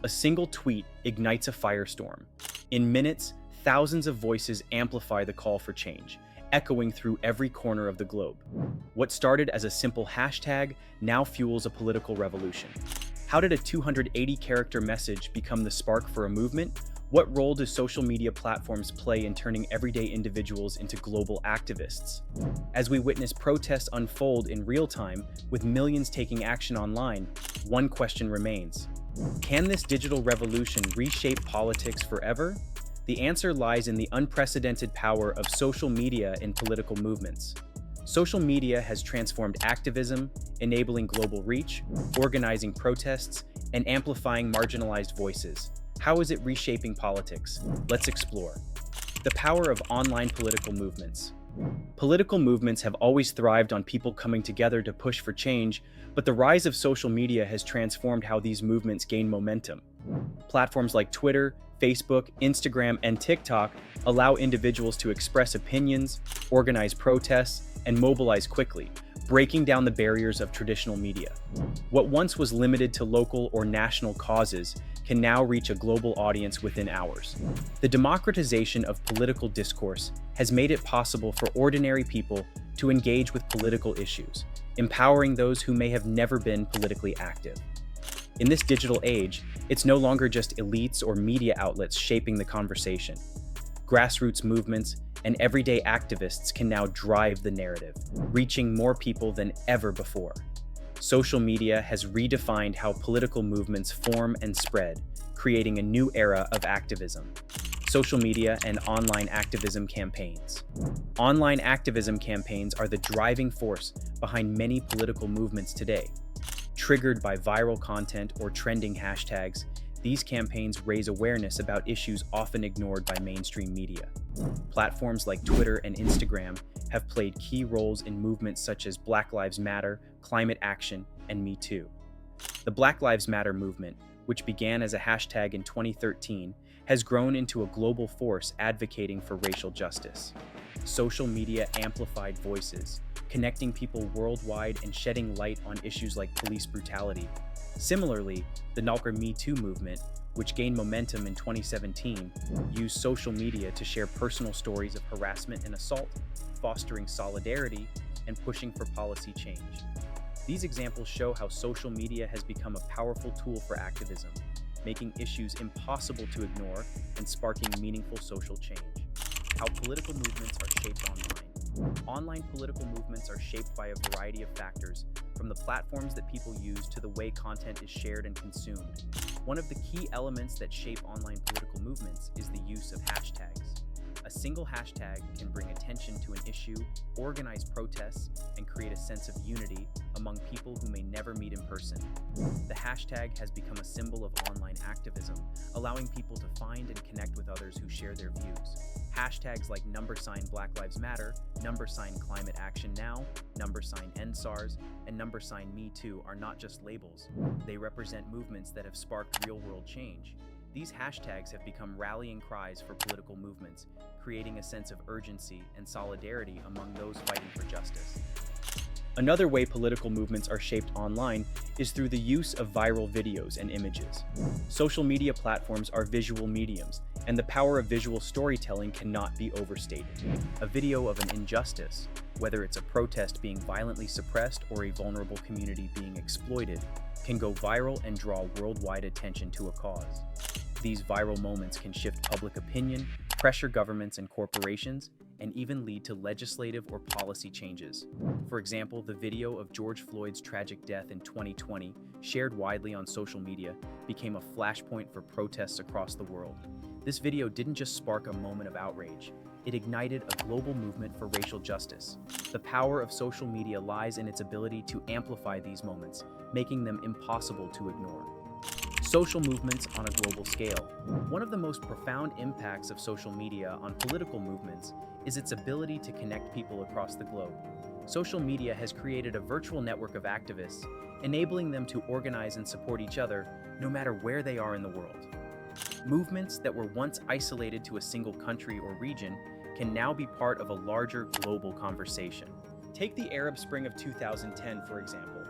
A single tweet ignites a firestorm. In minutes, thousands of voices amplify the call for change, echoing through every corner of the globe. What started as a simple hashtag now fuels a political revolution. How did a 280-character message become the spark for a movement? What role do social media platforms play in turning everyday individuals into global activists? As we witness protests unfold in real time, with millions taking action online, one question remains. Can this digital revolution reshape politics forever? The answer lies in the unprecedented power of social media in political movements. Social media has transformed activism, enabling global reach, organizing protests, and amplifying marginalized voices. How is it reshaping politics? Let's explore. The power of online political movements. Political movements have always thrived on people coming together to push for change, but the rise of social media has transformed how these movements gain momentum. Platforms like Twitter, Facebook, Instagram, and TikTok allow individuals to express opinions, organize protests, and mobilize quickly, breaking down the barriers of traditional media. What once was limited to local or national causes can now reach a global audience within hours. The democratization of political discourse has made it possible for ordinary people to engage with political issues, empowering those who may have never been politically active. In this digital age, it's no longer just elites or media outlets shaping the conversation. Grassroots movements and everyday activists can now drive the narrative, reaching more people than ever before. Social media has redefined how political movements form and spread, creating a new era of activism. Social media and online activism campaigns. Online activism campaigns are the driving force behind many political movements today. Triggered by viral content or trending hashtags, these campaigns raise awareness about issues often ignored by mainstream media. Platforms like Twitter and Instagram have played key roles in movements such as Black Lives Matter, climate action, and Me Too. The Black Lives Matter movement, which began as a hashtag in 2013, has grown into a global force advocating for racial justice. Social media amplified voices, connecting people worldwide and shedding light on issues like police brutality. Similarly, the Nalker Me Too movement, which gained momentum in 2017, used social media to share personal stories of harassment and assault, fostering solidarity and pushing for policy change. These examples show how social media has become a powerful tool for activism, making issues impossible to ignore and sparking meaningful social change. How political movements are shaped online. Online political movements are shaped by a variety of factors, from the platforms that people use to the way content is shared and consumed. One of the key elements that shape online political movements is the use of hashtags. A single hashtag can bring attention to an issue, organize protests, and create a sense of unity among people who may never meet in person. The hashtag has become a symbol of online activism, allowing people to find and connect with others who share their views. Hashtags like #Black Lives Matter, #Climate Action Now, #End SARS, and #Me Too are not just labels. They represent movements that have sparked real-world change. These hashtags have become rallying cries for political movements, creating a sense of urgency and solidarity among those fighting for justice. Another way political movements are shaped online is through the use of viral videos and images. Social media platforms are visual mediums, and the power of visual storytelling cannot be overstated. A video of an injustice, whether it's a protest being violently suppressed or a vulnerable community being exploited, can go viral and draw worldwide attention to a cause. These viral moments can shift public opinion, pressure governments and corporations, and even lead to legislative or policy changes. For example, the video of George Floyd's tragic death in 2020, shared widely on social media, became a flashpoint for protests across the world. This video didn't just spark a moment of outrage, it ignited a global movement for racial justice. The power of social media lies in its ability to amplify these moments, making them impossible to ignore. Social movements on a global scale. One of the most profound impacts of social media on political movements is its ability to connect people across the globe. Social media has created a virtual network of activists, enabling them to organize and support each other no matter where they are in the world. Movements that were once isolated to a single country or region can now be part of a larger global conversation. Take the Arab Spring of 2010, for example.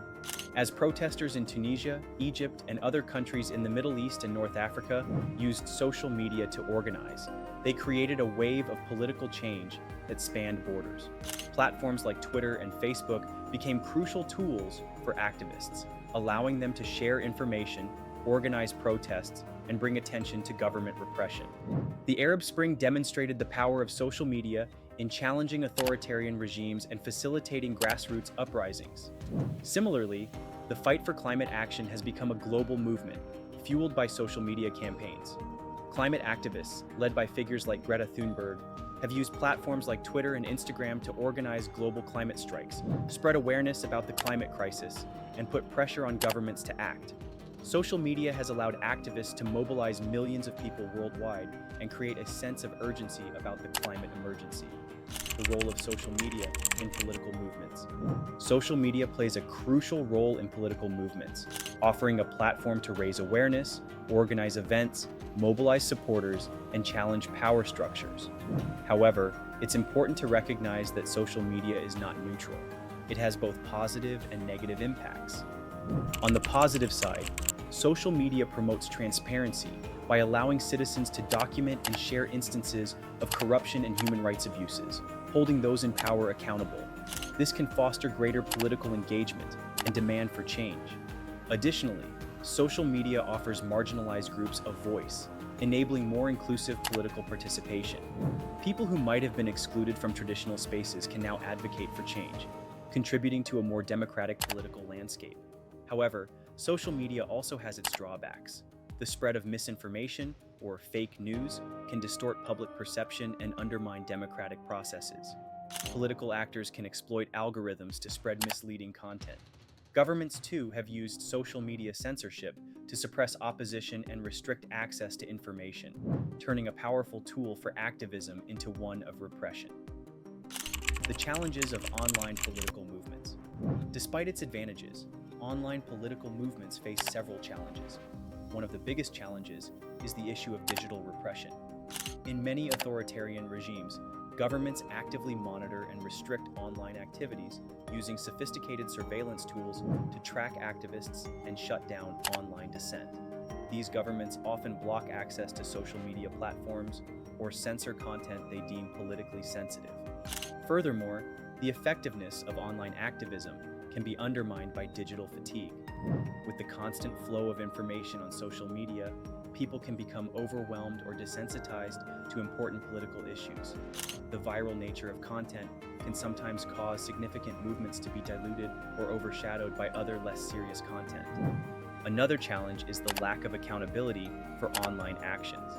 as protesters in Tunisia, Egypt, and other countries in the Middle East and North Africa used social media to organize. They created a wave of political change that spanned borders. Platforms like Twitter and Facebook became crucial tools for activists, allowing them to share information, organize protests, and bring attention to government repression. The Arab Spring demonstrated the power of social media in challenging authoritarian regimes and facilitating grassroots uprisings. Similarly, the fight for climate action has become a global movement, fueled by social media campaigns. Climate activists, led by figures like Greta Thunberg, have used platforms like Twitter and Instagram to organize global climate strikes, spread awareness about the climate crisis, and put pressure on governments to act. Social media has allowed activists to mobilize millions of people worldwide and create a sense of urgency about the climate emergency. The role of social media in political movements. Social media plays a crucial role in political movements, offering a platform to raise awareness, organize events, mobilize supporters, and challenge power structures. However, it's important to recognize that social media is not neutral. It has both positive and negative impacts. On the positive side, social media promotes transparency by allowing citizens to document and share instances of corruption and human rights abuses, holding those in power accountable. This can foster greater political engagement and demand for change. Additionally, social media offers marginalized groups a voice, enabling more inclusive political participation. People who might have been excluded from traditional spaces can now advocate for change, contributing to a more democratic political landscape. However, social media also has its drawbacks. The spread of misinformation or fake news can distort public perception and undermine democratic processes. Political actors can exploit algorithms to spread misleading content. Governments, too, have used social media censorship to suppress opposition and restrict access to information, turning a powerful tool for activism into one of repression. The challenges of online political movements. Despite its advantages, online political movements face several challenges. One of the biggest challenges is the issue of digital repression. In many authoritarian regimes, governments actively monitor and restrict online activities using sophisticated surveillance tools to track activists and shut down online dissent. These governments often block access to social media platforms or censor content they deem politically sensitive. Furthermore, the effectiveness of online activism can be undermined by digital fatigue. With the constant flow of information on social media, people can become overwhelmed or desensitized to important political issues. The viral nature of content can sometimes cause significant movements to be diluted or overshadowed by other less serious content. Another challenge is the lack of accountability for online actions.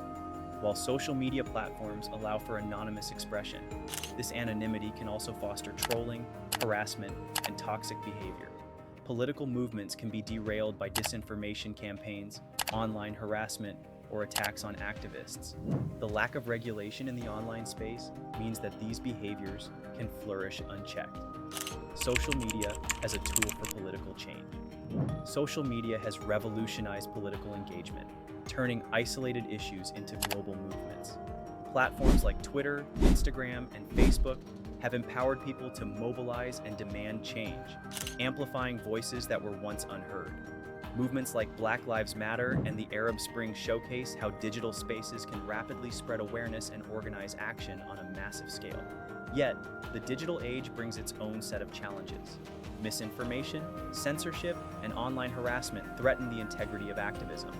While social media platforms allow for anonymous expression, this anonymity can also foster trolling, harassment, and toxic behavior. Political movements can be derailed by disinformation campaigns, online harassment, or attacks on activists. The lack of regulation in the online space means that these behaviors can flourish unchecked. Social media as a tool for political change. Social media has revolutionized political engagement, turning isolated issues into global movements. Platforms like Twitter, Instagram, and Facebook have empowered people to mobilize and demand change, amplifying voices that were once unheard. Movements like Black Lives Matter and the Arab Spring showcase how digital spaces can rapidly spread awareness and organize action on a massive scale. Yet, the digital age brings its own set of challenges. Misinformation, censorship, and online harassment threaten the integrity of activism.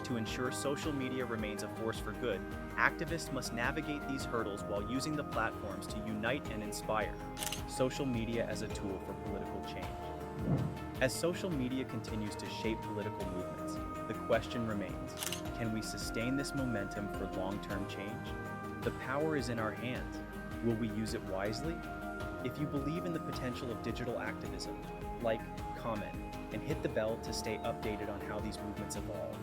To ensure social media remains a force for good, activists must navigate these hurdles while using the platforms to unite and inspire. Social media as a tool for political change. As social media continues to shape political movements, the question remains, can we sustain this momentum for long-term change? The power is in our hands. Will we use it wisely? If you believe in the potential of digital activism, like, comment, and hit the bell to stay updated on how these movements evolve.